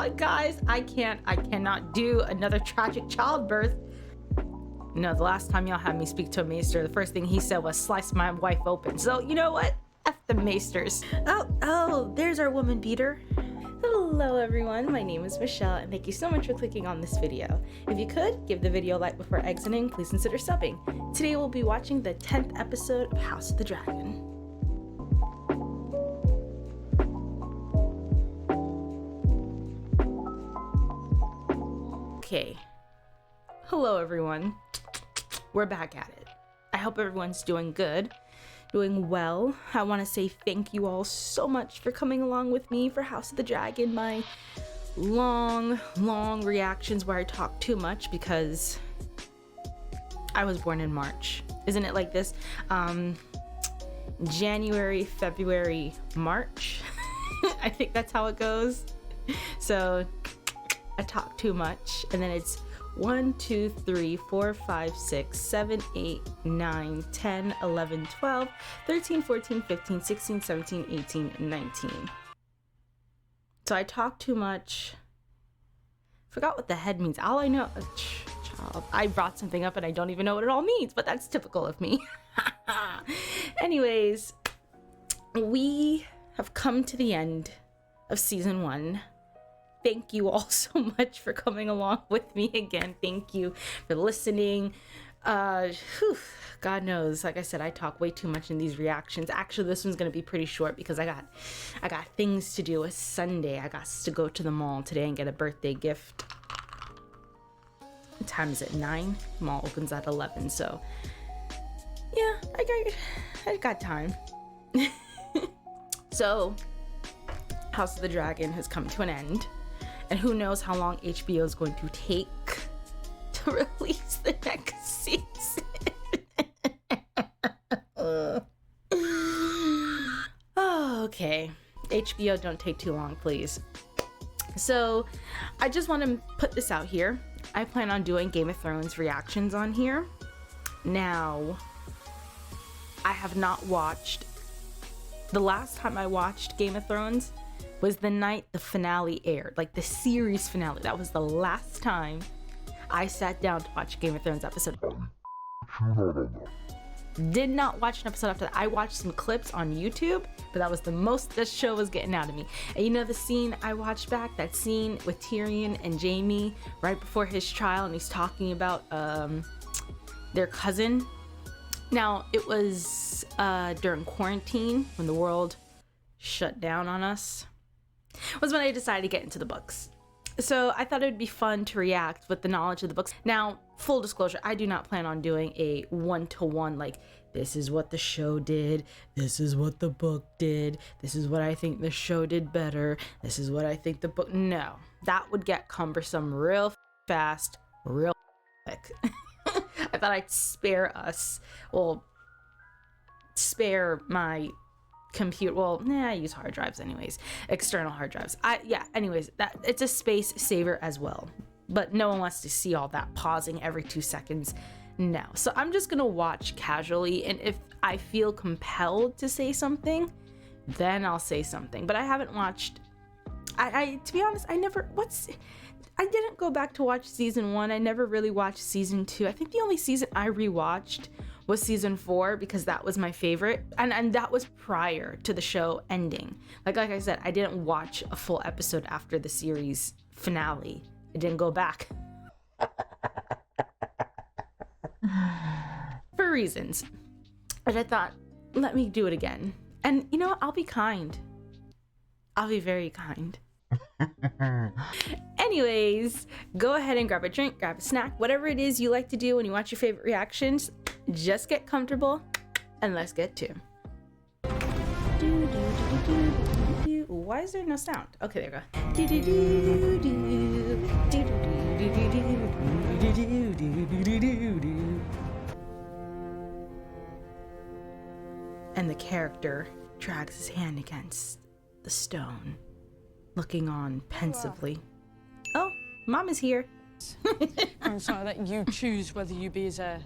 what, guys? I cannot do another tragic childbirth. No, the last time y'all had me speak to a maester, the first thing he said was slice my wife open. So you know what? F the maesters. Oh, there's our woman beater. Hello everyone, my name is Michelle and thank you so much for clicking on this video. If you could, give the video a like before exiting, please consider subbing. Today we'll be watching the 10th episode of House of the Dragon. Okay, hello everyone, we're back at it. I hope everyone's doing good. Doing well. I want to say thank you all so much for coming along with me for House of the Dragon, my long reactions where I talk too much because I was born in March. Isn't it like this? January, February, March. I think that's how it goes. So I talk too much, and then it's 1, 2, 3, 4, 5, 6, 7, 8, 9, 10, 11, 12, 13, 14, 15, 16, 17, 18, 19. So I talk too much. Forgot what the head means. All I know, child, I brought something up and I don't even know what it all means, but that's typical of me. Anyways, we have come to the end of season 1. Thank you all so much for coming along with me again. Thank you for listening. God knows, like I said, I talk way too much in these reactions. Actually, this one's gonna be pretty short because I got things to do. It's Sunday. I got to go to the mall today and get a birthday gift. What time is it? 9? Mall opens at 11, so yeah, I got time. So House of the Dragon has come to an end. And who knows how long HBO is going to take to release the next season. Oh, okay. HBO, don't take too long, please. So I just want to put this out here. I plan on doing Game of Thrones reactions on here. Now, I have not watched. The last time I watched Game of Thrones was the night the finale aired, like the series finale. That was the last time I sat down to watch a Game of Thrones episode. Did not watch an episode after that. I watched some clips on YouTube, but that was the most this show was getting out of me. And you know the scene I watched back, that scene with Tyrion and Jaime right before his trial, and he's talking about their cousin. Now, it was during quarantine when the world shut down on us. Was when I decided to get into the books. So I thought it would be fun to react with the knowledge of the books. Now, full disclosure, I do not plan on doing a one-to-one, like, this is what the show did, this is what the book did, this is what I think the show did better, this is what I think the book... No, that would get cumbersome real fast, real quick. I thought I'd spare us, well, spare my computer. Well, I use hard drives anyways, external hard drives. Anyways, that it's a space saver as well, but no one wants to see all that pausing every 2 seconds. No, so I'm just gonna watch casually, and if I feel compelled to say something, then I'll say something. But I haven't watched, I to be honest, I didn't go back to watch season 1. I never really watched season 2. I think the only season I rewatched was season 4 because that was my favorite, and that was prior to the show ending. Like I said, I didn't watch a full episode after the series finale. I didn't go back for reasons, but I thought, let me do it again. And you know what? I'll be kind. I'll be very kind. Anyways, go ahead and grab a drink, grab a snack, whatever it is you like to do when you watch your favorite reactions. Just get comfortable and let's get to. Why is there no sound? Okay, there we go. And the character drags his hand against the stone, looking on pensively. Oh, Mom is here. I'm sorry that you choose whether you be his heir.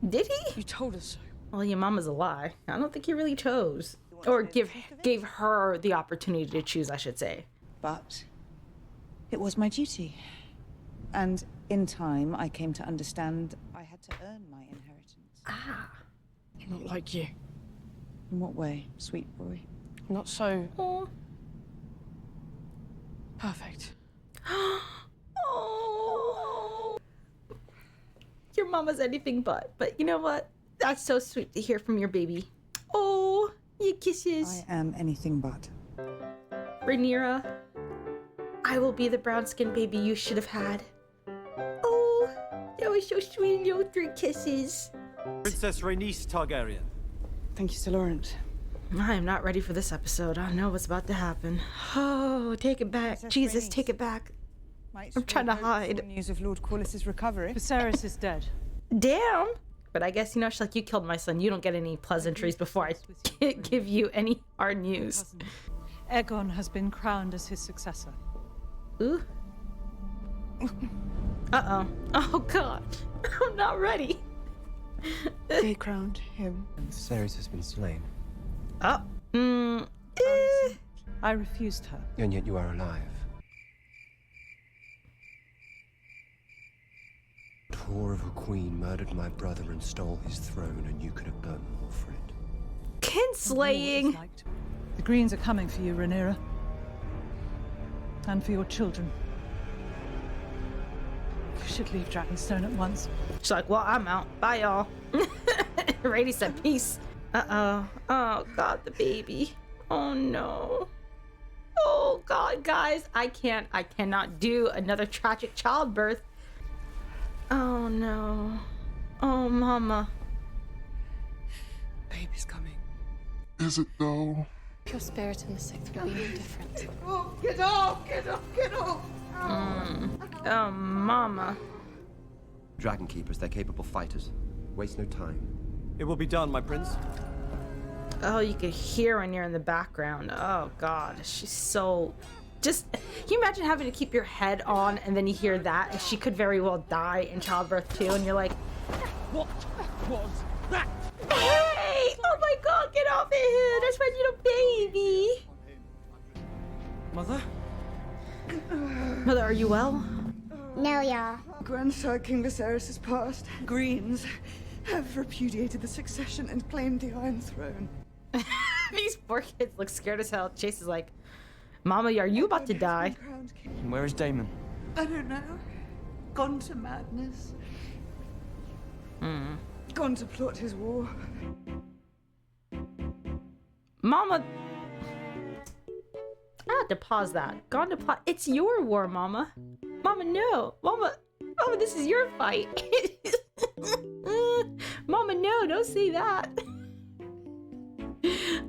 Did he? You told us so. Well, your mama's a lie. I don't think he really chose. Or gave her the opportunity to choose, I should say. But It was my duty. And in time, I came to understand I had to earn my inheritance. Ah. Not like you. In what way, sweet boy? Not so Oh. perfect. Oh. Your mama's anything but you know what? That's so sweet to hear from your baby. Oh, you kisses. I am anything but. Rhaenyra, I will be the brown-skinned baby you should have had. Oh, that was so sweet, little 3 kisses. Princess Rhaenys Targaryen. Thank you, Sir Laurent. I am not ready for this episode. I know what's about to happen. Oh, take it back. Princess Jesus, Rhaenys. take it back. Might I'm trying to sway hope hide. for news of Lord Corliss's recovery. Viserys is dead. Damn. But I guess, you know, she's like, you killed my son. You don't get any pleasantries before I give you any hard news. Aegon has been crowned as his successor. Ooh. Uh-oh. Oh, God. I'm not ready. They crowned him. Viserys has been slain, Oh. I refused her. and yet you are alive. The whore of a queen murdered my brother and stole his throne, and you could have done more for it. Kinslaying. The Greens are coming for you, Rhaenyra. And for your children. We should leave Dragonstone at once. She's like, well, I'm out. Bye, y'all. Rady said peace. Uh-oh. Oh, God, the baby. Oh, no. Oh, God, guys. I cannot do another tragic childbirth. Oh, no. Oh, mama. Baby's coming. Is it though? Your spirit in the sixth will be no different. Oh, get off! Get off! Get off! Oh, mama. Dragon Keepers, they're capable fighters. Waste no time. It will be done, my prince. Oh, you could hear when you're in the background. Oh, God. She's so... Just... Can you imagine having to keep your head on and then you hear that? And she could very well die in childbirth, too. And you're like... What was that? Hey! Oh, my God. Get off of here. That's my little baby. Mother? Mother, are you well? No, y'all. Grandsire King Viserys has passed. Greens have repudiated the succession and claimed the Iron Throne. These poor kids look scared as hell. Chase is like, Mama, are you about to die? And where is Daemon? I don't know. Gone to madness. Gone to plot his war. Mama... I had to pause that. Gone to plot. It's your war, Mama. Mama, no. Mama, this is your fight. Mama, no, don't say that.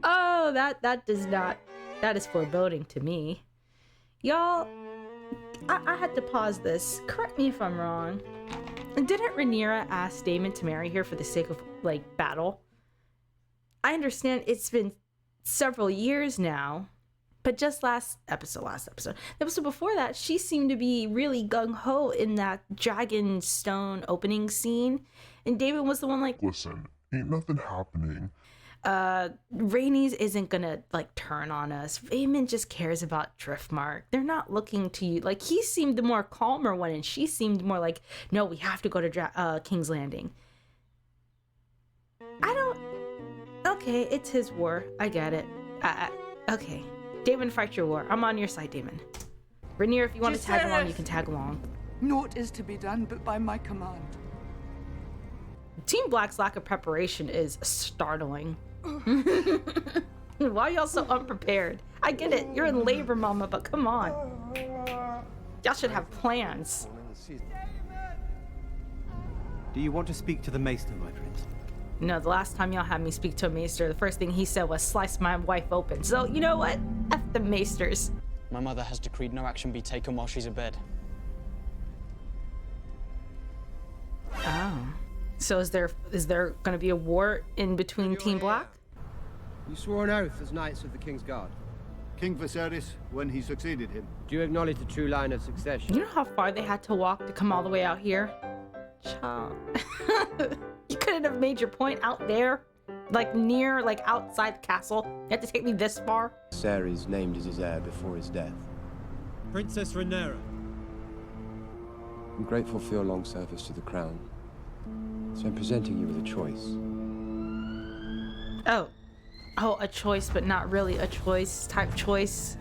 Oh, that does not... That is foreboding to me. Y'all, I had to pause this. Correct me if I'm wrong. Didn't Rhaenyra ask Daemon to marry her for the sake of, like, battle? I understand it's been several years now, but just last episode, the episode before that, she seemed to be really gung-ho in that Dragonstone opening scene, and Daemon was the one like, Listen, ain't nothing happening. Rhaenys isn't gonna, like, turn on us. Daemon just cares about Driftmark. They're not looking to you. Like, he seemed the more calmer one, and she seemed more like, no, we have to go to King's Landing. Okay, it's his war. I get it. Okay. Daemon, fight your war. I'm on your side, Daemon. Rhaenyra, if you want to tag along, you can tag along. Naught is to be done but by my command. Team Black's lack of preparation is startling. Why are y'all so unprepared? I get it. You're in labor, Mama, but come on. Y'all should have plans. Do you want to speak to the maester, my prince? No, the last time y'all had me speak to a maester, the first thing he said was slice my wife open. So, you know what? F the maesters. My mother has decreed no action be taken while she's abed. Oh. So is there going to be a war in between Team Black? You swore an oath as Knights of the King's Guard. King Viserys, when he succeeded him. Do you acknowledge the true line of succession? You know how far they had to walk to come all the way out here? Child. You couldn't have made your point out there? Like near, like outside the castle? You had to take me this far? Viserys named as his heir before his death. Princess Rhaenyra. I'm grateful for your long service to the crown, so I'm presenting you with a choice. Oh, a choice, but not really a choice type choice.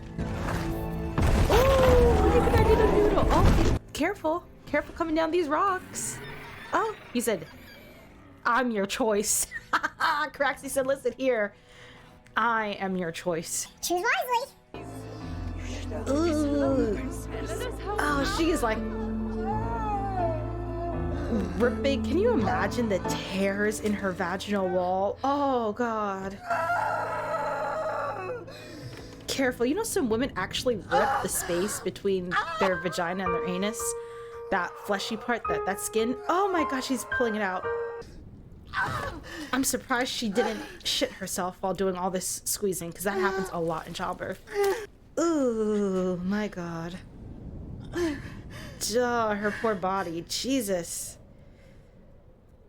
Oh, look at that little noodle. Oh, careful coming down these rocks. Oh, he said, I'm your choice. Craxy said, listen here, I am your choice. Choose wisely. Ooh. Oh, she is like ripping. Can you imagine the tears in her vaginal wall? Oh God. Careful. You know, some women actually rip the space between their vagina and their anus. That fleshy part, that skin. Oh my gosh, she's pulling it out. I'm surprised she didn't shit herself while doing all this squeezing, because that happens a lot in childbirth. Ooh, my God. Duh, her poor body. Jesus.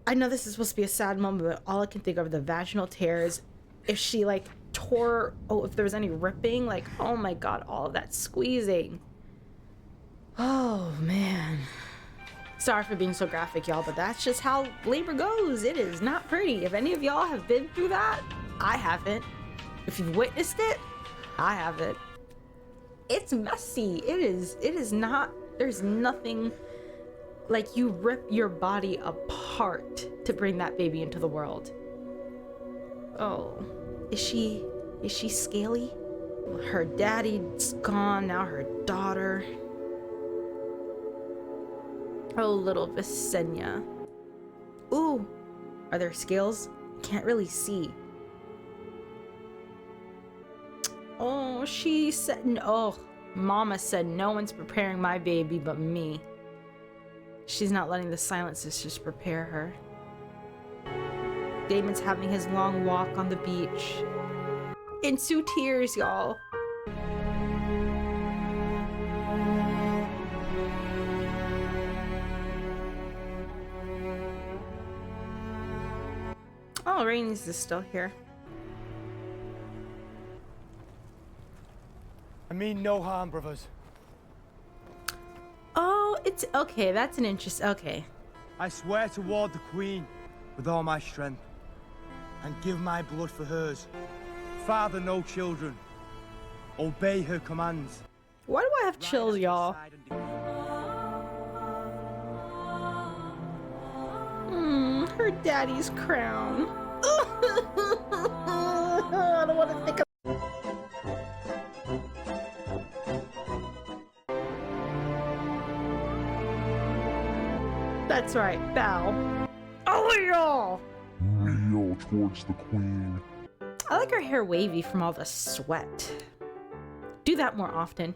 I know this is supposed to be a sad moment, but all I can think of are the vaginal tears. If she like tore, if there was any ripping, like, oh my God, all of that squeezing. Oh man. Sorry for being so graphic, y'all, but that's just how labor goes. It is not pretty. If any of y'all have been through that, I haven't. If you've witnessed it, I haven't. It's messy. It is not, there's nothing, like, you rip your body apart to bring that baby into the world. Oh, is she scaly? Her daddy's gone, now her daughter. Oh, little Visenya. Ooh, are there scales? Can't really see. Oh, she said, oh, Mama said no one's preparing my baby but me. She's not letting the Silent Sisters prepare her. Damon's having his long walk on the beach. Into tears, y'all. Oh, Rhaenys is still here. I mean no harm, brothers. Oh, it's okay. That's an interest. Okay. I swear to ward the Queen with all my strength and give my blood for hers. Father no children. Obey her commands. Why do I have chills, y'all? Her daddy's crown. I don't want to think of. That's right, bow. Oh, y'all. Kneel towards the Queen. I like her hair wavy from all the sweat. Do that more often.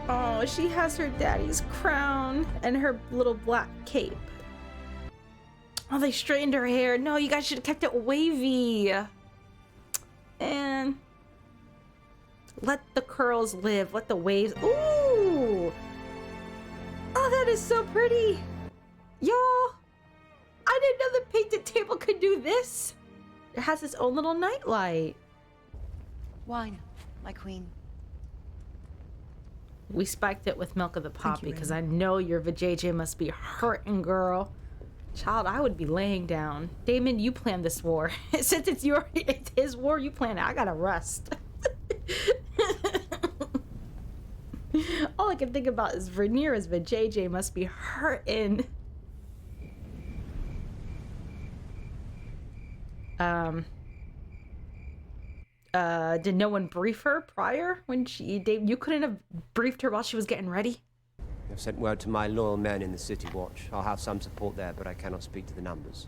Oh, she has her daddy's crown and her little black cape. Oh, they straightened her hair. No, you guys should have kept it wavy. And let the curls live. Let the waves. Ooh. Oh, that is so pretty. Y'all, I didn't know the painted table could do this. It has its own little nightlight. Wine, my queen. We spiked it with milk of the poppy because I know your vajayjay must be hurting, girl. Child, I would be laying down. Damon, you planned this war. Since it's his war, you planned it. I gotta rest. All I can think about is Rhaenyra's vajayjay must be hurting. Did no one brief her prior when you couldn't have briefed her while she was getting ready? I've sent word to my loyal men in the City Watch. I'll have some support there, but I cannot speak to the numbers.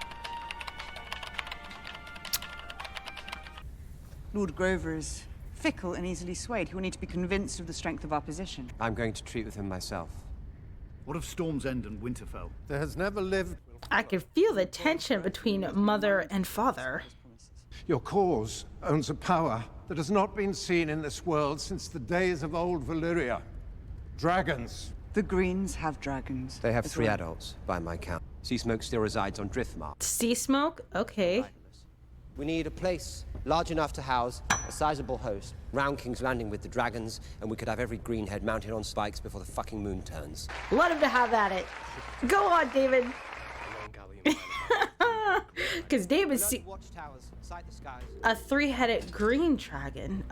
Lord Grover is fickle and easily swayed. He will need to be convinced of the strength of our position. I'm going to treat with him myself. What of Storm's End and Winterfell? There has never lived... I could feel the tension between mother and father. Your cause owns a power that has not been seen in this world since the days of old Valyria. Dragons. The Greens have dragons. They have 3 adults, by my count. Seasmoke still resides on Driftmark. Seasmoke? Okay. We need a place large enough to house a sizable host round King's Landing with the dragons, and we could have every greenhead mounted on spikes before the fucking moon turns. Let him to have at it. Go on, David. Because David's Watchtowers, sight the skies. a three-headed green dragon.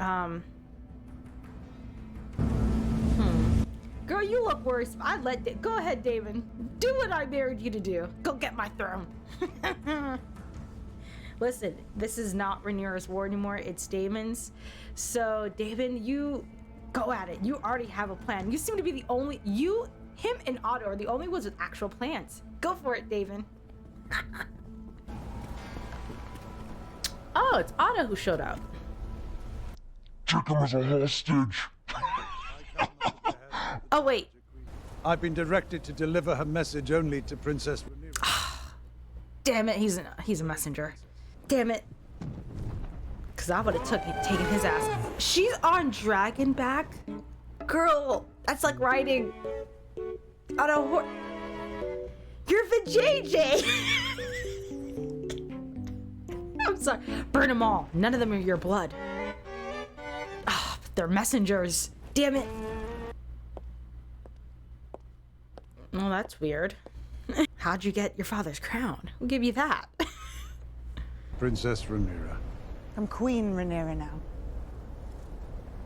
Girl, you look worse. Go ahead, David. Do what I married you to do. Go get my throne. Listen, this is not Rhaenyra's war anymore. It's Daemon's. So, Daemon, you go at it. You already have a plan. You seem to be the only... him and Otto are the only ones with actual plans. Go for it, Daemon. Oh, it's Otto who showed up. Take him as a hostage. Oh, wait. I've been directed to deliver her message only to Princess Rhaenyra. Damn it, he's a messenger. Damn it. Because I would have taken his ass. She's on Dragonback? Girl, that's like riding on a horse. You're Vijay. I'm sorry. Burn them all. None of them are your blood. Ah, but they're messengers. Damn it. Well, that's weird. How'd you get your father's crown? Who gave you that? Princess Rhaenyra. I'm Queen Rhaenyra now.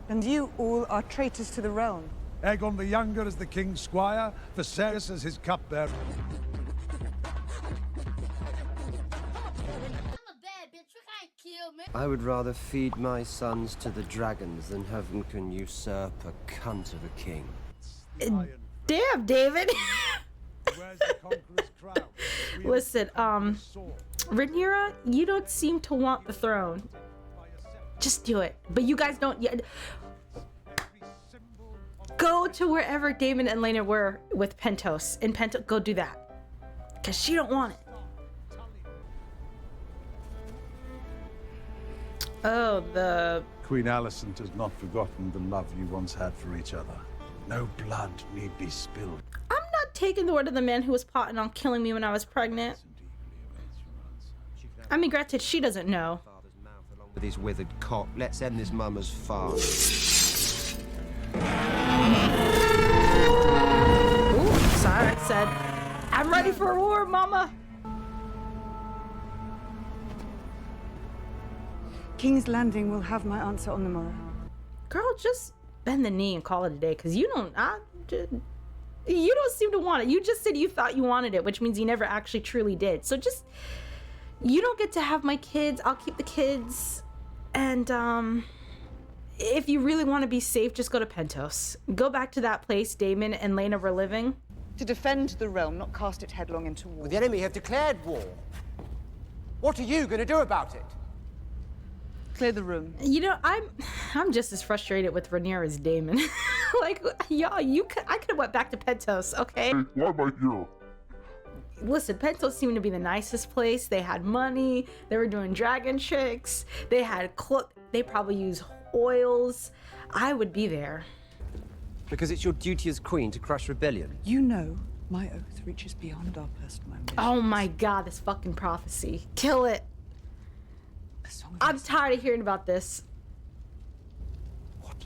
And you all are traitors to the realm. Aegon the Younger as the king's squire, Viserys as his cupbearer. I would rather feed my sons to the dragons than have them can usurp a cunt of a king. Damn, David. Where's the conqueror's crown? Listen, Rhaenyra, you don't seem to want the throne. Just do it. But you guys don't yet. Go to wherever Daemon and Lena were with Pentos. In Pentos, go do that. Because she don't want it. Oh, the... Queen Alicent has not forgotten the love you once had for each other. No blood need be spilled. I'm not taking the word of the man who was plotting on killing me when I was pregnant. I mean, granted, she doesn't know. With his withered cock, let's end this mama's farce. Ooh, Cyrus said, I'm ready for war, mama. King's Landing will have my answer on the morrow. Girl, just bend the knee and call it a day, because you don't seem to want it. You just said you thought you wanted it, which means you never actually truly did. So just, you don't get to have my kids. I'll keep the kids. And if you really want to be safe, just go to Pentos. Go back to that place Daemon and Lena were living. To defend the realm, not cast it headlong into war. The enemy have declared war. What are you going to do about it? Clear the room. You know, I'm just as frustrated with Rhaenyra as Daemon. Like, y'all, I could have went back to Pentos, okay? Hey, why am I here? Listen, Pentos seemed to be the nicest place. They had money. They were doing dragon tricks. They had they probably use oils. I would be there. Because it's your duty as queen to crush rebellion. You know, my oath reaches beyond our personal ambitions. Oh my god, this fucking prophecy. Kill it. I'm tired of hearing about this. What?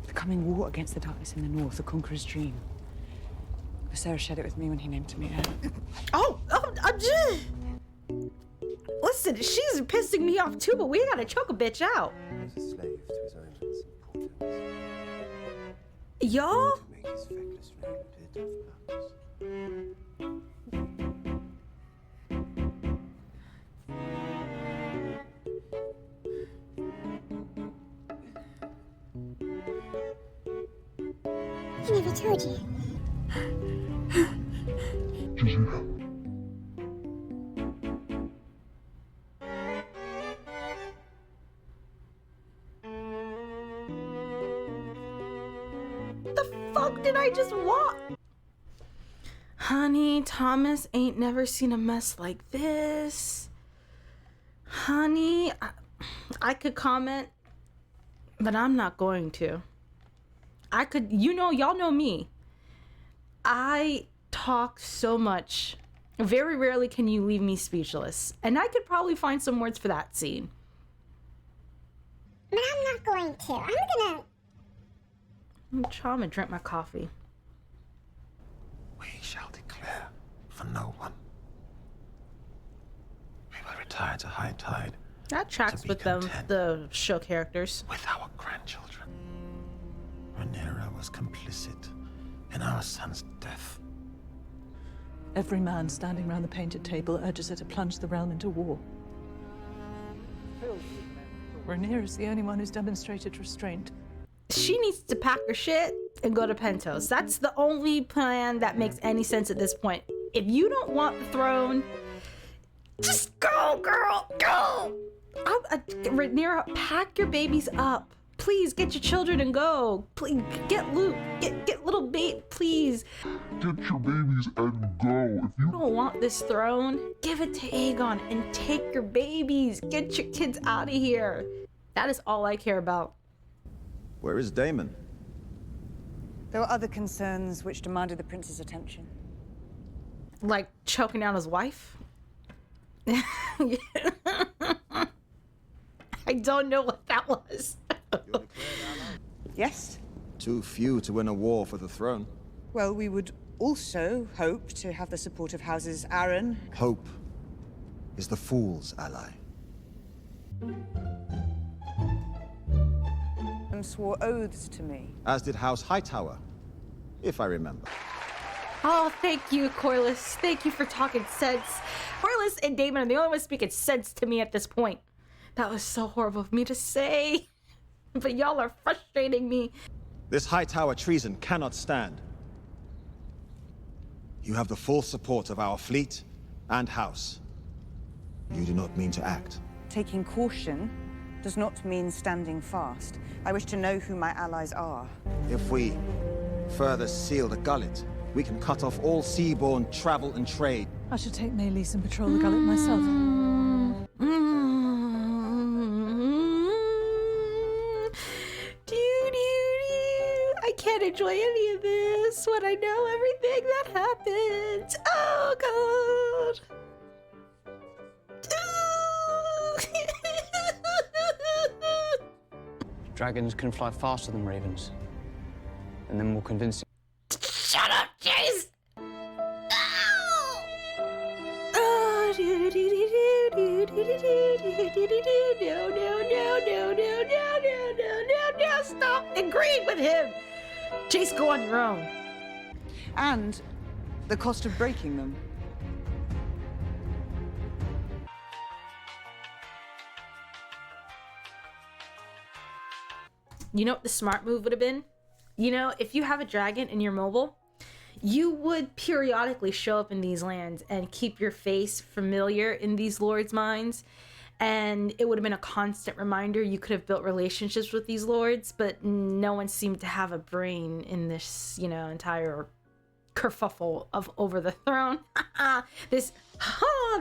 The coming war against the darkness in the north, the conqueror's dream. Viserys shared it with me when he named me heir. I'm just... Listen, she's pissing me off too, but we gotta choke a bitch out. He's a slave to his own importance. Y'all? To make his feckless reign appear tough I never told you. The fuck did I just walk? Honey, Thomas ain't never seen a mess like this. Honey, I could comment, but I'm not going to. I could, y'all know me. I talk so much. Very rarely can you leave me speechless. And I could probably find some words for that scene. But I'm not going to. I'm trying to drink my coffee. We shall declare for no one. We will retire to high tide. That tracks with them, the show characters. With our grandchildren. Rhaenyra was complicit in our son's death. Every man standing round the painted table urges her to plunge the realm into war. Rhaenyra's the only one who's demonstrated restraint. She needs to pack her shit and go to Pentos. That's the only plan that makes any sense at this point. If you don't want the throne, just go, girl, go! Rhaenyra, pack your babies up. Please get your children and go. Please get Luke, get little babe, please. Get your babies and go. If you don't want this throne, give it to Aegon and take your babies. Get your kids out of here. That is all I care about. Where is Daemon? There were other concerns which demanded the prince's attention. Like choking down his wife? I don't know what that was. Yes? Too few to win a war for the throne. Well, we would also hope to have the support of houses Arryn. Hope is the fool's ally. Swore oaths to me. As did House Hightower, if I remember. Oh, thank you, Corlys. Thank you for talking sense. Corlys and Daemon are the only ones speaking sense to me at this point. That was so horrible of me to say, but y'all are frustrating me. This Hightower treason cannot stand. You have the full support of our fleet and house. You do not mean to act. Taking caution does not mean standing fast. I wish to know who my allies are. If we further seal the gullet, we can cut off all seaborne travel and trade. I should take Maelys and patrol the gullet myself. I can't enjoy any of this when I know everything that happened. Oh, God. Dragons can fly faster than ravens, and then more convincing. Shut up, Jace! No, stop agreeing with him! Jace, go on your own. And the cost of breaking them. You know what the smart move would have been? You know, if you have a dragon in your mobile, you would periodically show up in these lands and keep your face familiar in these lords' minds. And it would have been a constant reminder. You could have built relationships with these lords, but no one seemed to have a brain in this, you know, entire kerfuffle of over the throne.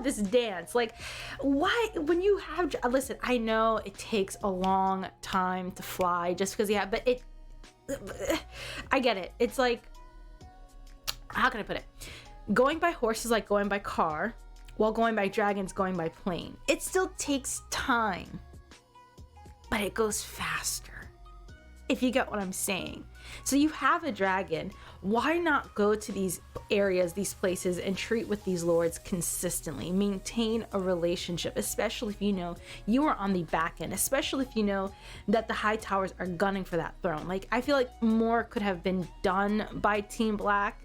this dance. Like, why, when you have, listen, I know it takes a long time to fly just because but I get it. It's like, how can I put it? Going by horse is like going by car, while going by dragons, going by plane. It still takes time, but it goes faster, if you get what I'm saying. So you have a dragon, why not go to these areas, these places, and treat with these lords consistently? Maintain a relationship, especially if you know you are on the back end, especially if you know that the Hightowers are gunning for that throne. Like, I feel like more could have been done by Team Black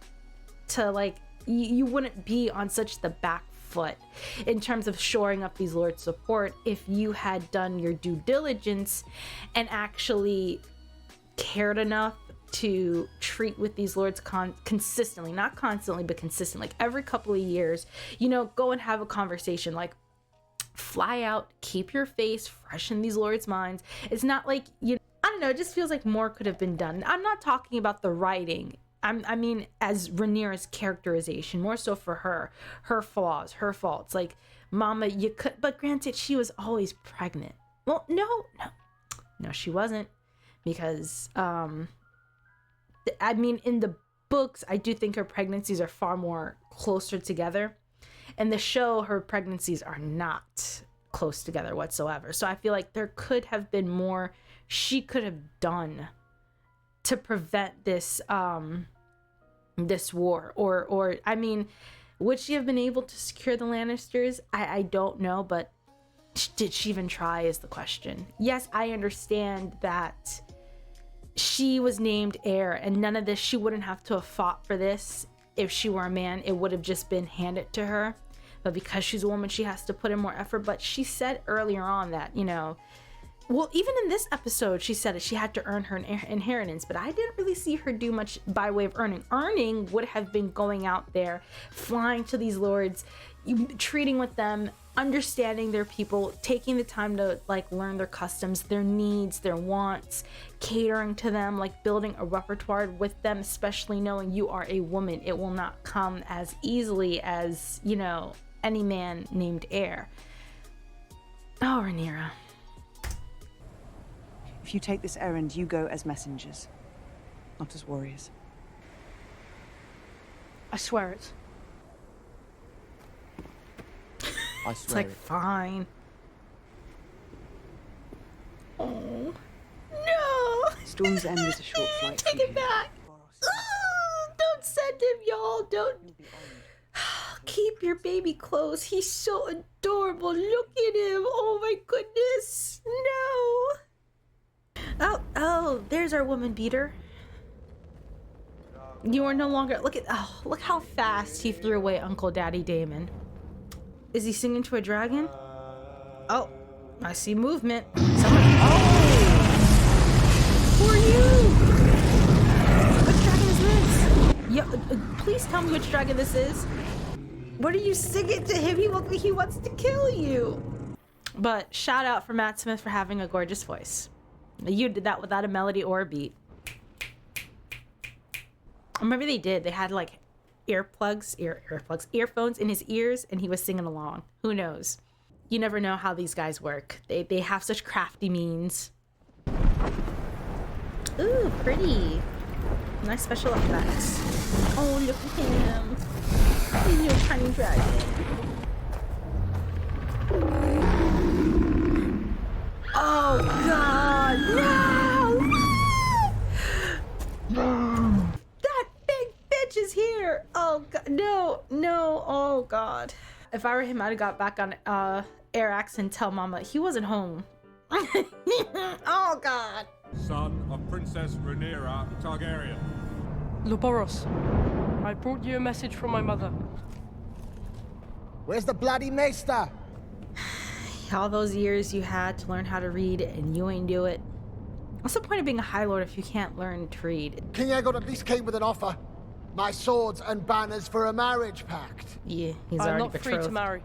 to, like, you wouldn't be on such the back foot in terms of shoring up these lords' support if you had done your due diligence and actually cared enough to treat with these lords consistently, not constantly, but consistent, like every couple of years, you know, go and have a conversation, like fly out, keep your face fresh in these lords' minds. It's not like, you, I don't know, it just feels like more could have been done. I'm not talking about the writing. I mean, as Rhaenyra's characterization, more so for her flaws, her faults. Like, Mama, you could, but granted, she was always pregnant. Well, no, she wasn't, because, I mean, in the books, I do think her pregnancies are far more closer together. In the show, her pregnancies are not close together whatsoever. So I feel like there could have been more she could have done to prevent this this war, or I mean, would she have been able to secure the Lannisters? I don't know, but did she even try is the question. Yes, I understand that she was named heir, and none of this, she wouldn't have to have fought for this. If she were a man, it would have just been handed to her. But because she's a woman, she has to put in more effort. But she said earlier on that, you know, well, even in this episode, she said that she had to earn her inheritance, but I didn't really see her do much by way of earning. Earning would have been going out there, flying to these lords, treating with them, understanding their people, taking the time to like learn their customs, their needs, their wants, catering to them, like building a repertoire with them, especially knowing you are a woman. It will not come as easily as, you know, any man named heir. Oh, Rhaenyra. If you take this errand, you go as messengers, not as warriors. I swear it. I It's swear like, it. fine. Oh, no. Storm's End is a short flight. Take it back. Don't send him, y'all. Don't. Keep your baby close. He's so adorable. Look at him. Oh my goodness. No. Oh, there's our woman beater. You are no longer. Look how fast he threw away Uncle Daddy Damon. Is he singing to a dragon? Oh, I see movement. Someone. Oh! Who are you? Which dragon is this? Yeah, please tell me which dragon this is. What are you singing to him? He looks like he wants to kill you. But shout out for Matt Smith for having a gorgeous voice. You did that without a melody or a beat. Or maybe they did. They had like earphones in his ears, and he was singing along. Who knows? You never know how these guys work. They have such crafty means. Ooh, pretty. Nice special effects. Oh, look at him. He's your tiny dragon. Oh God, no! That big bitch is here. Oh God, no. Oh God. If I were him, I'd have got back on Arax and tell Mama he wasn't home. Oh God. Son of Princess Rhaenyra Targaryen. Luboros, I brought you a message from my mother. Where's the bloody maester? All those years you had to learn how to read and you ain't do it. What's the point of being a High Lord if you can't learn to read? King Aegon at least came with an offer. My swords and banners for a marriage pact. Yeah, he's I'm already not betrothed. free to marry.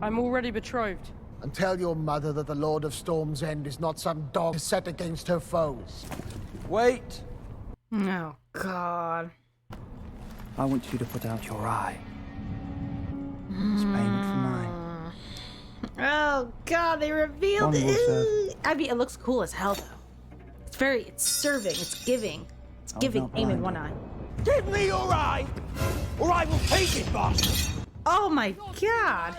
I'm already betrothed. And tell your mother that the Lord of Storm's End is not some dog set against her foes. Wait! Oh God. I want you to put out your eye. It's payment for mine. Oh God, they revealed One will it. serve. I mean, it looks cool as hell though. It's serving, it's giving. It's I was giving, not aiming blind. one eye. Give me your eye, or I will take it, boss! Oh my God.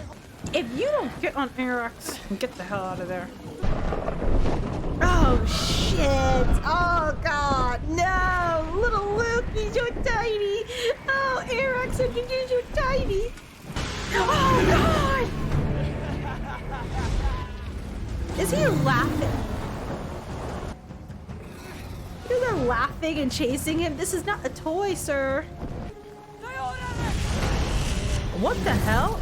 If you don't get on Arax, get the hell out of there. Oh shit. Oh God, no. Little Luke, he's so tiny. Oh, Arax, he's so tiny. Oh God. Is he laughing? You're there laughing and chasing him. This is not a toy, sir. What the hell?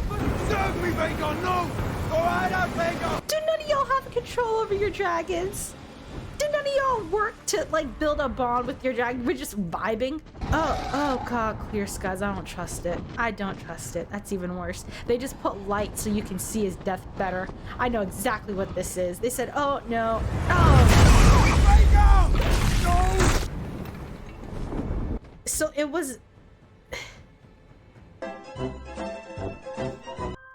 Serve me, Vagon, no! Go right out, Vagon! Do none of y'all have control over your dragons? Do none of y'all work to like build a bond with your dragon? We're just vibing. Oh God, clear skies. I don't trust it. I don't trust it. That's even worse. They just put light so you can see his death better. I know exactly what this is. They said, oh no. Oh! Vagon! No! So it was.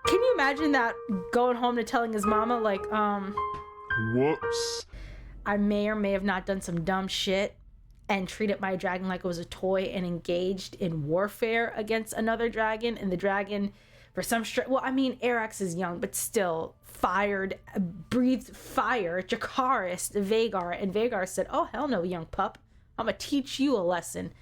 Can you imagine that going home to telling his mama like, Whoops. I may or may have not done some dumb shit and treated my dragon like it was a toy and engaged in warfare against another dragon, and the dragon For some well, I mean, Arax is young, but still breathed fire at Jacaris, Vagar, and Vagar said, "Oh, hell no, young pup. I'm gonna teach you a lesson.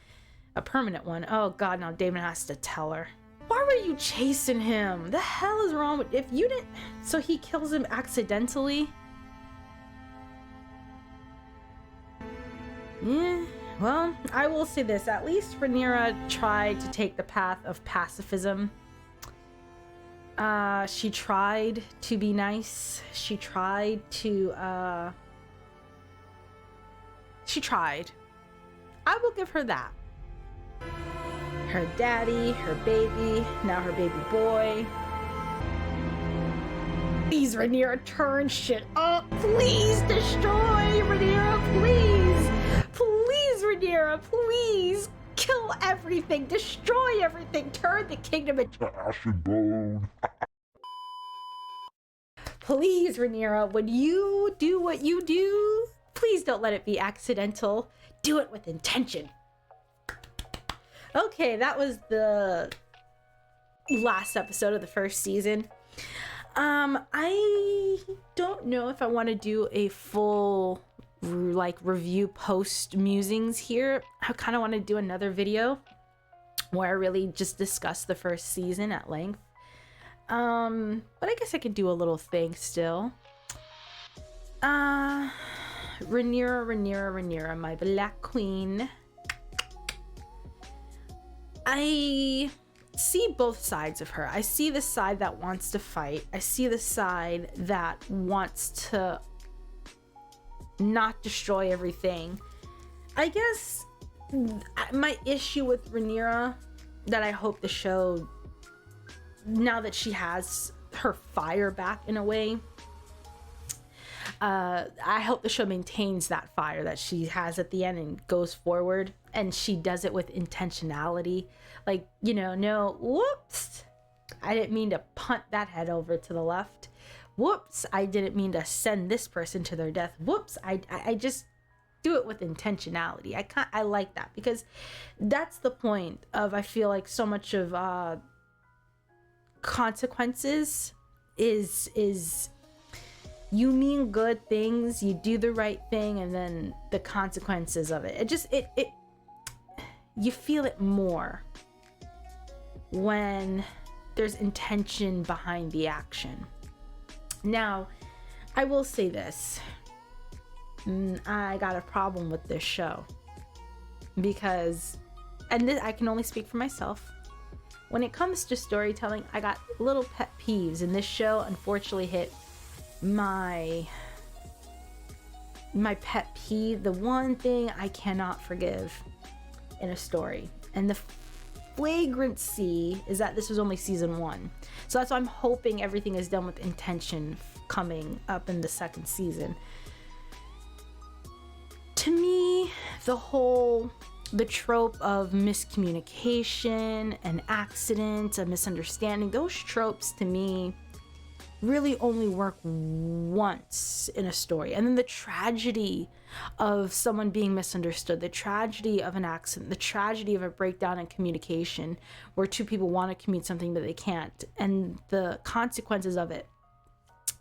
A permanent one." Oh god, now Daemon has to tell her. Why were you chasing him? The hell is wrong with, if you didn't, so he kills him accidentally? Yeah, well, I will say this, at least Rhaenyra tried to take the path of pacifism. She tried to be nice. She tried. I will give her that. Her daddy, her baby, now her baby boy. Please, Rhaenyra, turn shit up. Please destroy Rhaenyra, please. Please, Rhaenyra, please. Kill everything. Destroy everything. Turn the kingdom into ash and bone. Please, Rhaenyra, when you do what you do, please don't let it be accidental. Do it with intention. Okay, that was the last episode of the first season. I don't know if I want to do a full review post musings here. I kind of want to do another video where I really just discuss the first season at length. But I guess I could do a little thing still. Rhaenyra, my black queen. I see both sides of her. I see the side that wants to fight. I see the side that wants to not destroy everything. I guess my issue with Rhaenyra that I hope the show, now that she has her fire back in a way, I hope the show maintains that fire that she has at the end and goes forward, and she does it with intentionality. Like, you know, no, whoops, I didn't mean to punt that head over to the left. Whoops, I didn't mean to send this person to their death. Whoops, I just do it with intentionality. I like that, because that's the point of, I feel like so much of consequences is you mean good things, you do the right thing, and then the consequences of it you feel it more when there's intention behind the action. Now, I will say this, I got a problem with this show because, and this, I can only speak for myself, when it comes to storytelling, I got little pet peeves, and this show unfortunately hit my pet peeve, the one thing I cannot forgive in a story. And the flagrancy is that this was only season 1. So that's why I'm hoping everything is done with intention coming up in the second season. To me, the trope of miscommunication, an accident, a misunderstanding, those tropes to me really only work once in a story. And then the tragedy of someone being misunderstood, the tragedy of an accident, the tragedy of a breakdown in communication where two people want to communicate something but they can't, and the consequences of it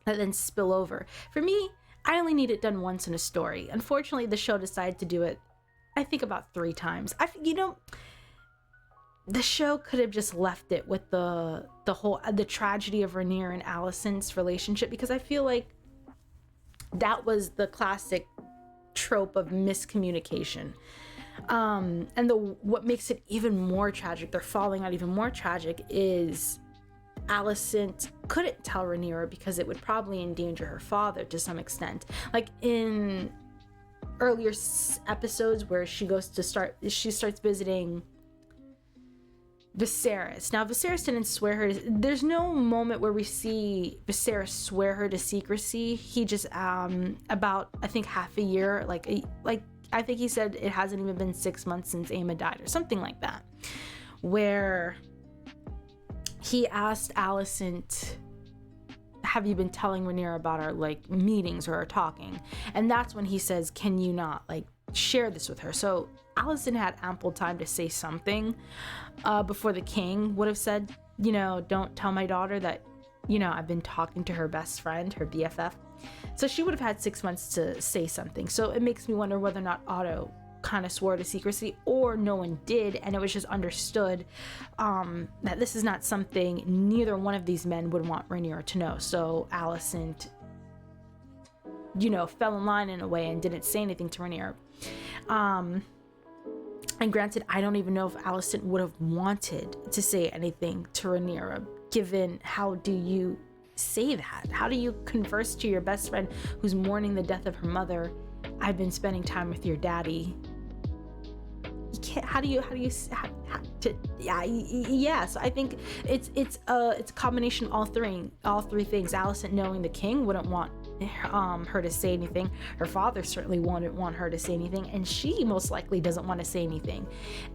that then spill over. For me, I only need it done once in a story. Unfortunately, the show decided to do it, I think, about 3 times. The show could have just left it with the tragedy of Rhaenyra and Alicent's relationship, because I feel like that was the classic trope of miscommunication. And what makes it even more tragic, they're falling out even more tragic, is Alicent couldn't tell Rhaenyra because it would probably endanger her father to some extent. Like in earlier episodes where she starts visiting Viserys. Now, Viserys didn't swear her. There's no moment where we see Viserys swear her to secrecy. He just about, I think, half a year, like I think he said it hasn't even been 6 months since Aemma died or something like that, where he asked Alicent, have you been telling Rhaenyra about our meetings or our talking? And that's when he says, can you not share this with her? So Alicent had ample time to say something before the king would have said you know, don't tell my daughter that, you know, I've been talking to her best friend, her BFF. So she would have had 6 months to say something. So it makes me wonder whether or not Otto kind of swore to secrecy, or no one did, and it was just understood that this is not something neither one of these men would want Rhaenyra to know. So Alicent, you know, fell in line in a way and didn't say anything to Rhaenyra. And granted, I don't even know if Alicent would have wanted to say anything to Rhaenyra, given how do you say that? How do you converse to your best friend who's mourning the death of her mother? I've been spending time with your daddy. You can't. Yeah. So I think it's a combination of all three things. Alicent knowing the king wouldn't want her to say anything. Her father certainly wouldn't want her to say anything, and she most likely doesn't want to say anything.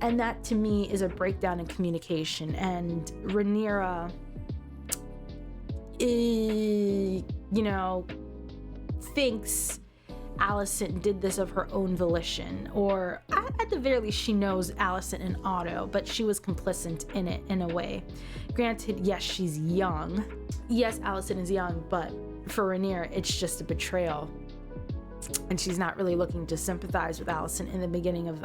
And that to me is a breakdown in communication. And Rhaenyra, you know, thinks Alicent did this of her own volition, or at the very least she knows Alicent and Otto, but she was complicit in it in a way. Granted, yes, she's young. Yes, Alicent is young, but for Rhaenyra, it's just a betrayal. And she's not really looking to sympathize with Alicent in the beginning of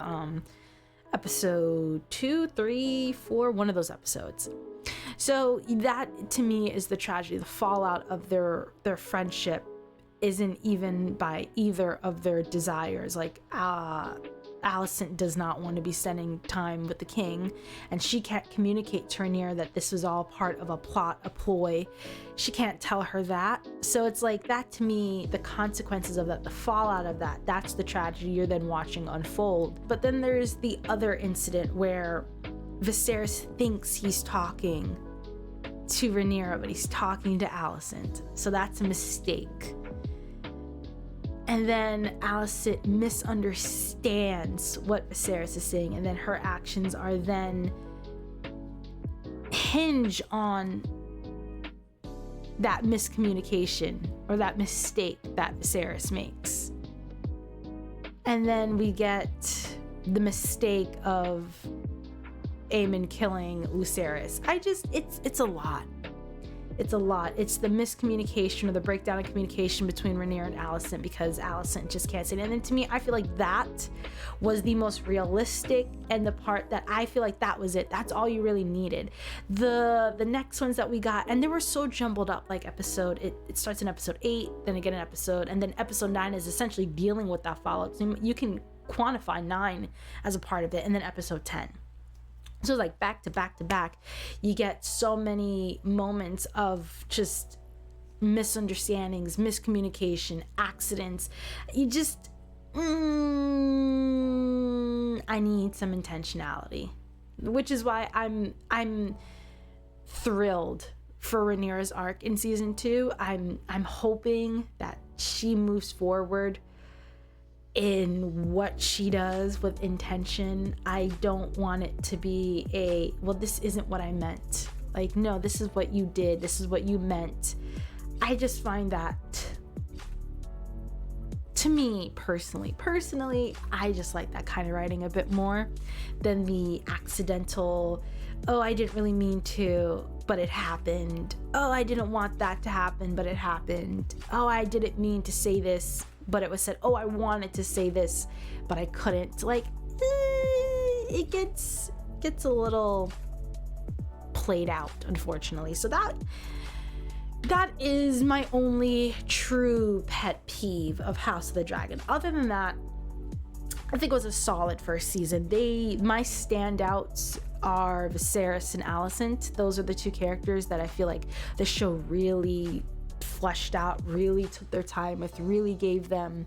episode 2, 3, 4, one of those episodes. So that to me is the tragedy. The fallout of their friendship isn't even by either of their desires. Like Alicent does not want to be spending time with the king, and she can't communicate to Rhaenyra that this was all part of a plot, a ploy. She can't tell her that. So it's like that to me, the consequences of that, the fallout of that, that's the tragedy you're then watching unfold. But then there's the other incident where Viserys thinks he's talking to Rhaenyra, but he's talking to Alicent. So that's a mistake. And then Alicent misunderstands what Viserys is saying, and then her actions are then hinge on that miscommunication or that mistake that Viserys makes. And then we get the mistake of Aemon killing Lucerys. It's a lot. It's a lot. It's the miscommunication or the breakdown of communication between Rhaenyra and Alicent, because Alicent just can't say it. And then to me, I feel like that was the most realistic, and the part that I feel like that was it. That's all you really needed. The next ones that we got, and they were so jumbled up, like it starts in episode 8, then again in episode, and then episode 9 is essentially dealing with that follow-up. So you can quantify 9 as a part of it, and then episode 10. So like back to back to back, you get so many moments of just misunderstandings, miscommunication, accidents. You just, I need some intentionality, which is why I'm thrilled for Rhaenyra's arc in season 2. I'm hoping that she moves forward in what she does with intention. I don't want it to be well, this isn't what I meant. Like, no, this is what you did. This is what you meant. I just find that, to me personally, I just like that kind of writing a bit more than the accidental, oh, I didn't really mean to, but it happened. Oh, I didn't want that to happen, but it happened. Oh, I didn't mean to say this, but it was said. Oh, I wanted to say this, but I couldn't. Like, it gets a little played out, unfortunately. So that is my only true pet peeve of House of the Dragon. Other than that, I think it was a solid first season. My standouts are Viserys and Alicent. Those are the two characters that I feel like the show really fleshed out, really took their time with, really gave them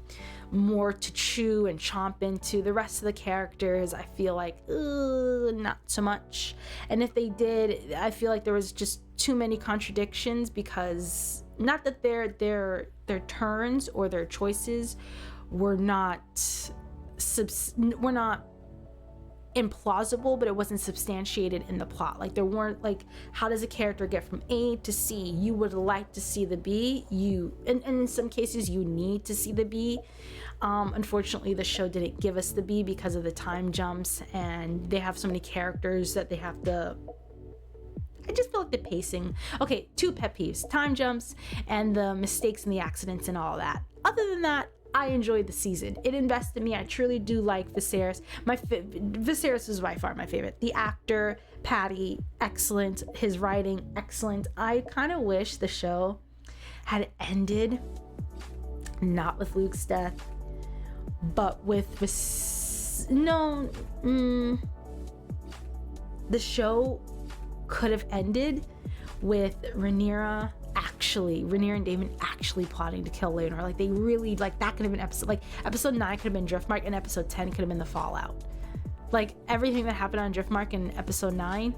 more to chew and chomp into. The rest of the characters, I feel like, not so much. And if they did, I feel like there was just too many contradictions, because not that their turns or their choices were not implausible, but it wasn't substantiated in the plot. Like, there weren't, like, how does a character get from A to C? You would like to see the B, and in some cases you need to see the B. Unfortunately, the show didn't give us the B because of the time jumps, and they have so many characters that they have to I just feel like the pacing. Okay, 2 pet peeves: time jumps and the mistakes and the accidents and all that. Other than that, I enjoyed the season. It invested me. I truly do like Viserys. Viserys is by far my favorite. The actor, Patty, excellent. His writing, excellent. I kind of wish the show had ended not with Luke's death, but with the show could have ended with Rhaenyra and Daemon actually plotting to kill Rhaenyra. Like, they really, like, that could have been episode 9 could have been Driftmark, and episode 10 could have been the fallout. Like, everything that happened on Driftmark in episode 9,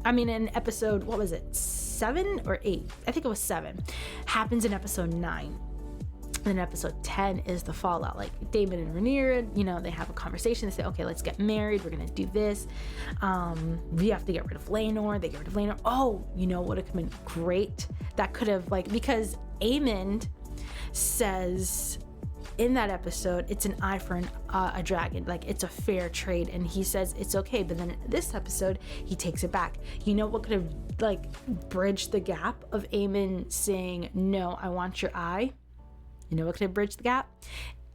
in episode, what was it, 7 or 8? I think it was 7, happens in episode 9. And then episode 10 is the fallout. Like, Daemon and Rhaenyra, they have a conversation. They say, okay, let's get married. We're gonna do this. We have to get rid of Laenor. They get rid of Laenor. Oh, would have been great. That could have, because Aemond says in that episode, it's an eye for a dragon. Like, it's a fair trade. And he says it's okay. But then in this episode, he takes it back. What could have, bridged the gap of Aemond saying, no, I want your eye? What could have bridged the gap?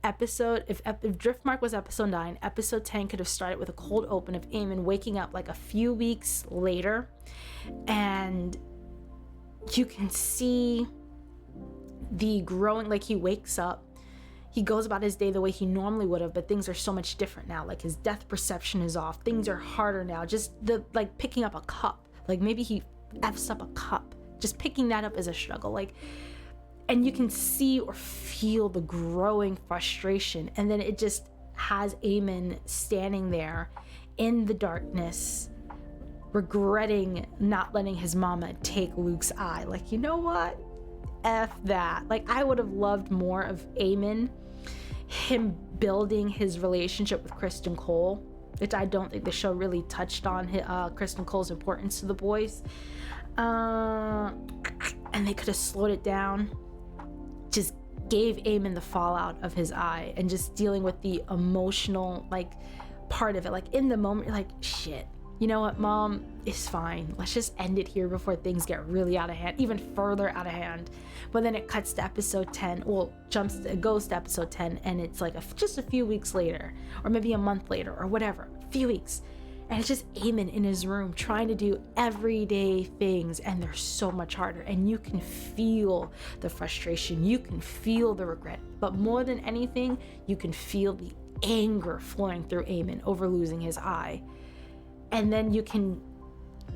If Driftmark was episode 9, episode 10 could have started with a cold open of Aemond waking up a few weeks later, and you can see the growing, he wakes up, he goes about his day the way he normally would have, but things are so much different now. His death perception is off. Things are harder now. Just the picking up a cup. Maybe he F's up a cup. Just picking that up is a struggle. And you can see or feel the growing frustration. And then it just has Aemond standing there in the darkness, regretting not letting his mama take Luke's eye. You know what? F that. I would have loved more of Aemond, him building his relationship with Kristen Cole, which I don't think the show really touched on Kristen Cole's importance to the boys. And they could have slowed it down. Just gave Aemond the fallout of his eye and just dealing with the emotional part of it. In the moment, you're like, shit, you know what, Mom, it's fine. Let's just end it here before things get really out of hand, even further out of hand. But then it cuts to episode 10. Well, it goes to episode 10, and it's just a few weeks later, or maybe a month later, or whatever, a few weeks. And it's just Aemond in his room trying to do everyday things, and they're so much harder. And you can feel the frustration, you can feel the regret, but more than anything, you can feel the anger flowing through Aemond over losing his eye. And then you can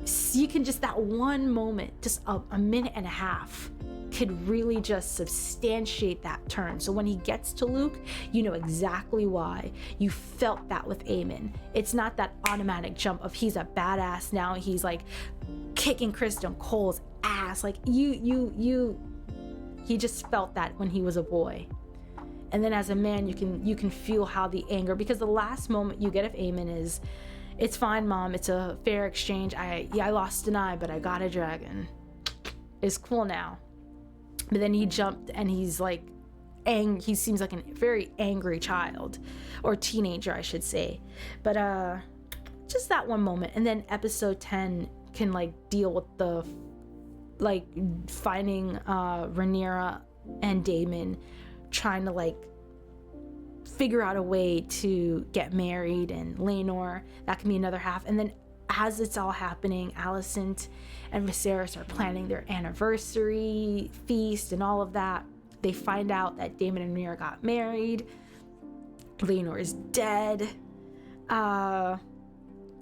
just, that one moment, just a minute and a half, could really just substantiate that turn. So when he gets to Luke, you know exactly why. You felt that with Aemond. It's not that automatic jump of he's a badass now, he's kicking Kristen Cole's ass. He just felt that when he was a boy. And then as a man, you can feel how the anger, because the last moment you get of Aemond is, it's fine, Mom, it's a fair exchange. I lost an eye, but I got a dragon. It's cool now. But then he jumped, and he's he seems like a very angry child, or teenager, I should say. But just that one moment. And then episode 10 can deal with the finding Rhaenyra and Daemon trying to figure out a way to get married, and Laenor, that can be another half. And then as it's all happening, Alicent and Viserys are planning their anniversary feast and all of that. They find out that Daemon and Rhaenyra got married. Laenor is dead.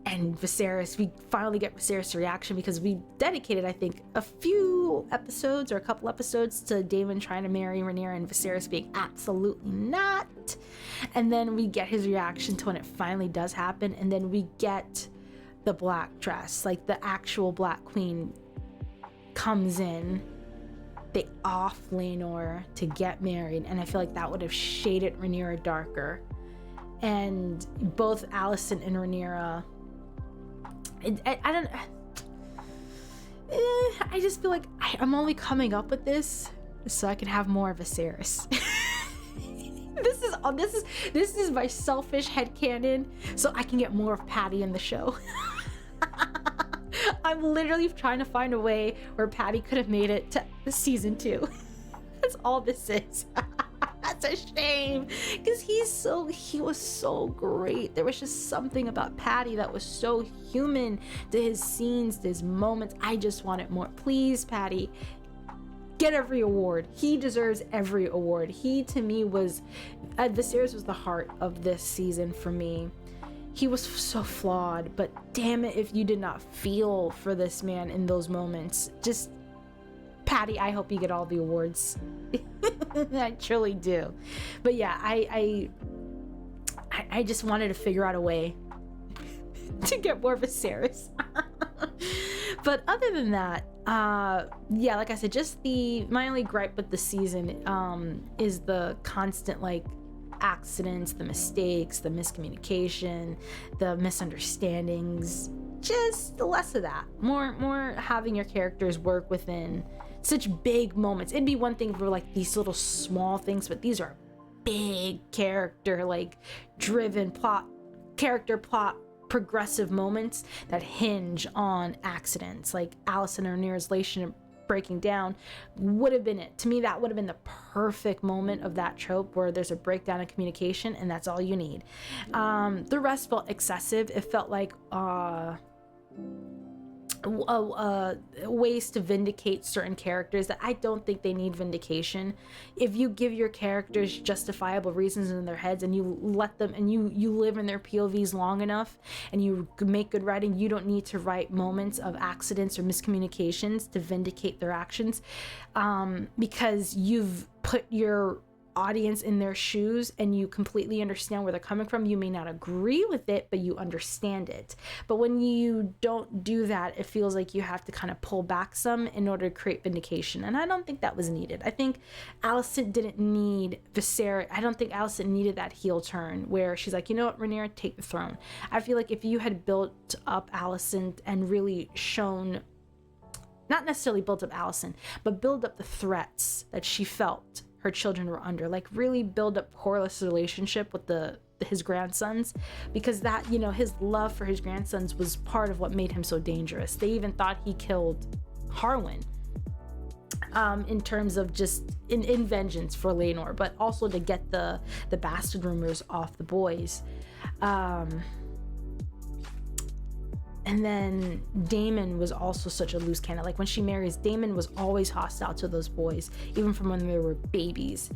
And Viserys, we finally get Viserys' reaction, because we dedicated, I think, a few episodes or a couple episodes to Daemon trying to marry Rhaenyra and Viserys being absolutely not. And then we get his reaction to when it finally does happen. And then we get the black dress, the actual Black Queen comes in. They off Laenor to get married, and I feel like that would have shaded Rhaenyra darker. And both Alicent and Rhaenyra, I just feel like I'm only coming up with this so I can have more of Viserys. This is my selfish headcanon, so I can get more of Patty in the show. I'm literally trying to find a way where Patty could have made it to season 2. That's all this is. That's a shame, because he was so great. There was just something about Patty that was so human to his scenes, to his moments. I just wanted more. Please, Patty, get every award. He deserves every award. He, to me, was Viserys was the heart of this season for me. He was so flawed, but damn it if you did not feel for this man in those moments. Just, Patty, I hope you get all the awards. I truly do. But yeah, I just wanted to figure out a way to get more Viserys. But other than that, yeah, like I said, just my only gripe with the season is the constant like accidents, the mistakes, the miscommunication, the misunderstandings. Just less of that. More having your characters work within such big moments. It'd be one thing for like these little small things, but these are big character, like driven plot progressive moments that hinge on accidents. Like Alicent and Rhaenyra's relationship breaking down would have been it. To me, that would have been the perfect moment of that trope where there's a breakdown in communication and that's all you need. The rest felt excessive. It felt like ways to vindicate certain characters that I don't think they need vindication. If you give your characters justifiable reasons in their heads and you let them and you live in their POVs long enough and you make good writing, you don't need to write moments of accidents or miscommunications to vindicate their actions, because you've put your audience in their shoes and you completely understand where they're coming from. You may not agree with it, but you understand it. But when you don't do that, it feels like you have to kind of pull back some in order to create vindication, and I don't think that was needed. I think Alicent didn't need Viserys. I don't think Alicent needed that heel turn where she's like, you know what, Rhaenyra, take the throne. I feel like if you had built up Alicent and really shown, not necessarily built up Alicent, but build up the threats that she felt her children were under, like really build up Corlys' relationship with his grandsons, because that, you know, his love for his grandsons was part of what made him so dangerous. They even thought he killed Harwin, in terms of just in vengeance for Rhaenor, but also to get the bastard rumors off the boys. And then Daemon was also such a loose cannon. Like when she marries, Daemon was always hostile to those boys, even from when they were babies.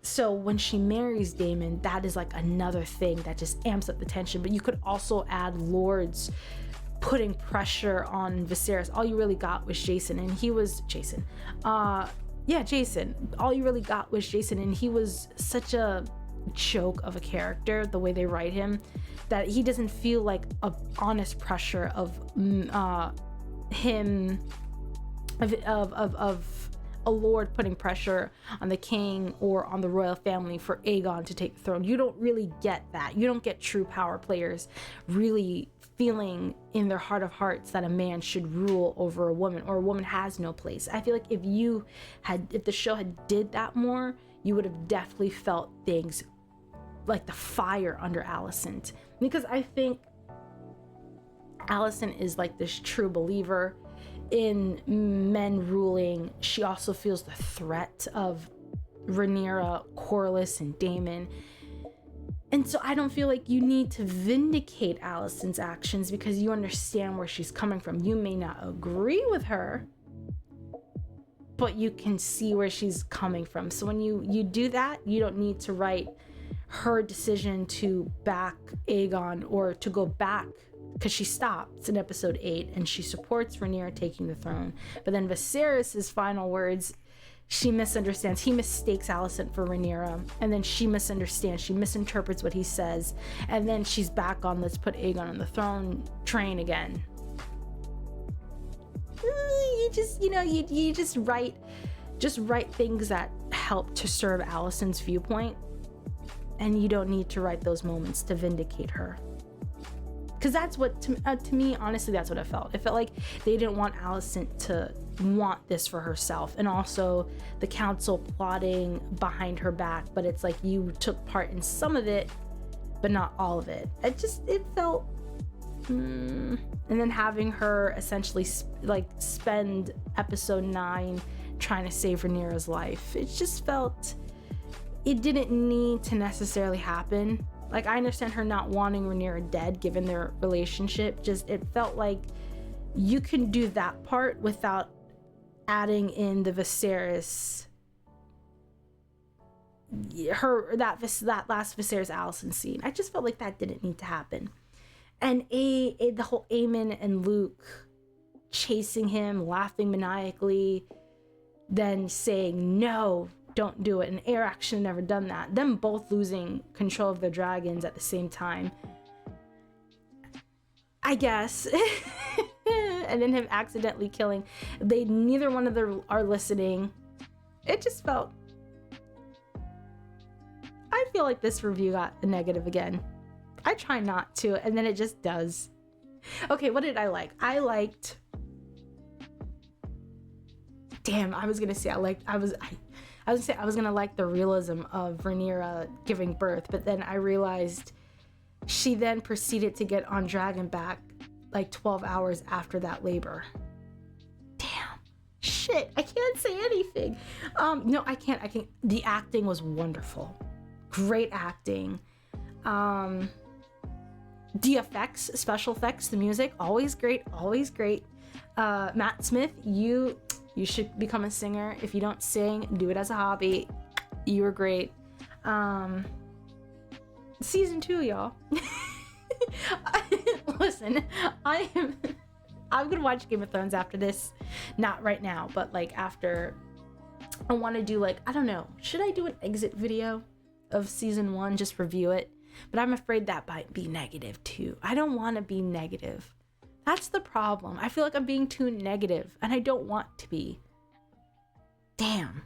So when she marries Daemon, that is like another thing that just amps up the tension. But you could also add lords putting pressure on Viserys. All you really got was Jason, and he was Jason. Jason. All you really got was Jason, and he was such a joke of a character, the way they write him, that he doesn't feel like a honest pressure of him of a lord putting pressure on the king or on the royal family for Aegon to take the throne. You don't really get that. You don't get true power players really feeling in their heart of hearts that a man should rule over a woman, or a woman has no place. I feel like if the show had did that more, you would have definitely felt things like the fire under Alicent, because I think Alicent is like this true believer in men ruling. She also feels the threat of Rhaenyra, Corlys, and Daemon. And so I don't feel like you need to vindicate Alicent's actions, because you understand where she's coming from. You may not agree with her, but you can see where she's coming from. So when you do that, you don't need to write her decision to back Aegon or to go back, because she stops in episode 8 and she supports Rhaenyra taking the throne. But then Viserys' final words, she misunderstands. He mistakes Alicent for Rhaenyra, and then she misunderstands. She misinterprets what he says, and then she's back on let's put Aegon on the throne train again. You just write things that help to serve Alicent's viewpoint, and you don't need to write those moments to vindicate her. Because that's what, to me, honestly, that's what it felt. It felt like they didn't want Alicent to want this for herself, and also the council plotting behind her back, but it's like you took part in some of it, but not all of it. It felt And then having her essentially like spend episode 9 trying to save Rhaenyra's life. It just felt it didn't need to necessarily happen. Like, I understand her not wanting Rhaenyra dead given their relationship. Just it felt like you can do that part without adding in the Viserys, that last Viserys Alicent scene. I just felt like that didn't need to happen. And the whole Aemon and Luke chasing him, laughing maniacally, then saying no, don't do it. And Arak should have never done that. Them both losing control of their dragons at the same time, I guess. And then him accidentally killing. Neither one of them are listening. It just felt. I feel like this review got a negative again. I try not to, and then it just does. Okay, what did I like? I liked. Damn, I was gonna like the realism of Rhaenyra giving birth, but then I realized she then proceeded to get on Dragonback like 12 hours after that labor. Damn. Shit, I can't say anything. No, I can't. The acting was wonderful. Great acting. The effects, special effects, the music, always great. Matt Smith, you should become a singer. If you don't sing, do it as a hobby. You were great. Season 2, y'all. Listen, I'm gonna watch Game of Thrones after this. Not right now, but like after. I want to do like, I don't know, should I do an exit video of season 1, just review it? But I'm afraid that might be negative too. I don't want to be negative. That's the problem. I feel like I'm being too negative and I don't want to be. Damn.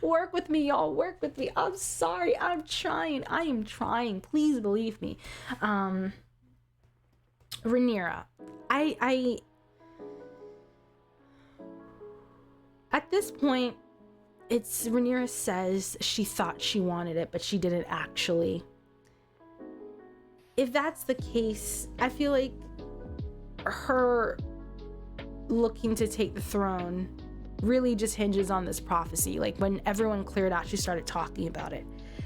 Work with me, y'all. Work with me. I'm sorry. I'm trying. I am trying. Please believe me. Rhaenyra. I at this point, it's Rhaenyra says she thought she wanted it, but she didn't actually. If that's the case, I feel like her looking to take the throne really just hinges on this prophecy. Like when everyone cleared out, she started talking about it.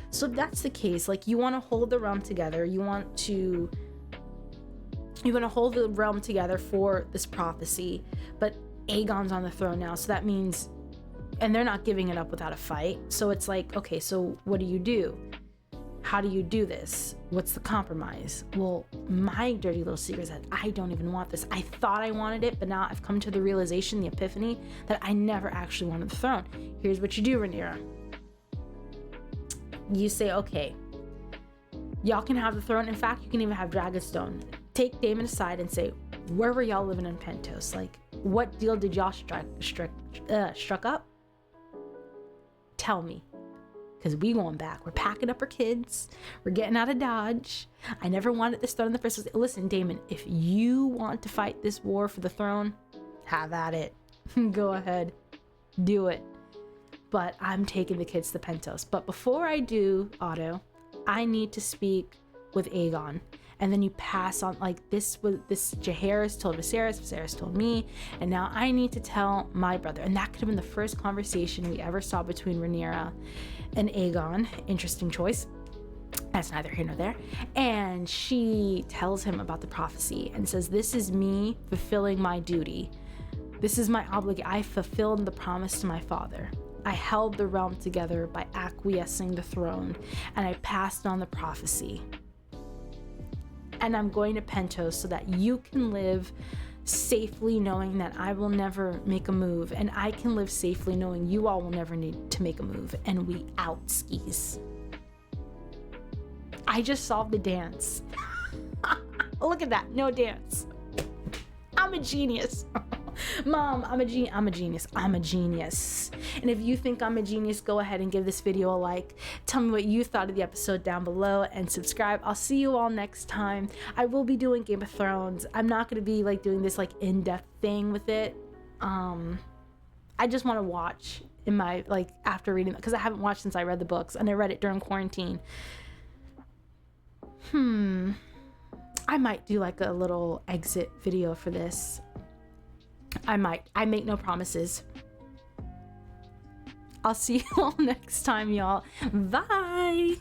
So if that's the case, like you want to hold the realm together, you want to hold the realm together for this prophecy, but Aegon's on the throne now, so that means, and they're not giving it up without a fight. So it's like, okay, so what do? How do you do this? What's the compromise? Well, my dirty little secret is that I don't even want this. I thought I wanted it, but now I've come to the realization, the epiphany, that I never actually wanted the throne. Here's what you do, Rhaenyra. You say, okay, y'all can have the throne. In fact, you can even have Dragonstone. Take Daemon aside and say, where were y'all living in Pentos? Like, what deal did y'all struck up? Tell me. Because we going back. We're packing up our kids. We're getting out of Dodge. I never wanted this throne in the first place. Listen, Daemon, if you want to fight this war for the throne, have at it. Go ahead. Do it. But I'm taking the kids to Pentos. But before I do, Otto, I need to speak with Aegon. And then you pass on, like, this Jaehaerys told Viserys told me, and now I need to tell my brother. And that could have been the first conversation we ever saw between Rhaenyra and Aegon. Interesting choice. That's neither here nor there. And she tells him about the prophecy and says, this is me fulfilling my duty. This is my obligation. I fulfilled the promise to my father. I held the realm together by acquiescing the throne, and I passed on the prophecy. And I'm going to Pentos so that you can live safely knowing that I will never make a move, and I can live safely knowing you all will never need to make a move, and we out skis. I just solved the dance. Look at that, no dance. I'm a genius. Mom, I'm a genius. I'm a genius. And if you think I'm a genius, go ahead and give this video a like. Tell me what you thought of the episode down below and subscribe. I'll see you all next time. I will be doing Game of Thrones. I'm not going to be like doing this like in-depth thing with it. I just want to watch in my, like, after reading, because I haven't watched since I read the books, and I read it during quarantine. I might do like a little exit video for this. I might. I make no promises. I'll see you all next time, y'all. Bye.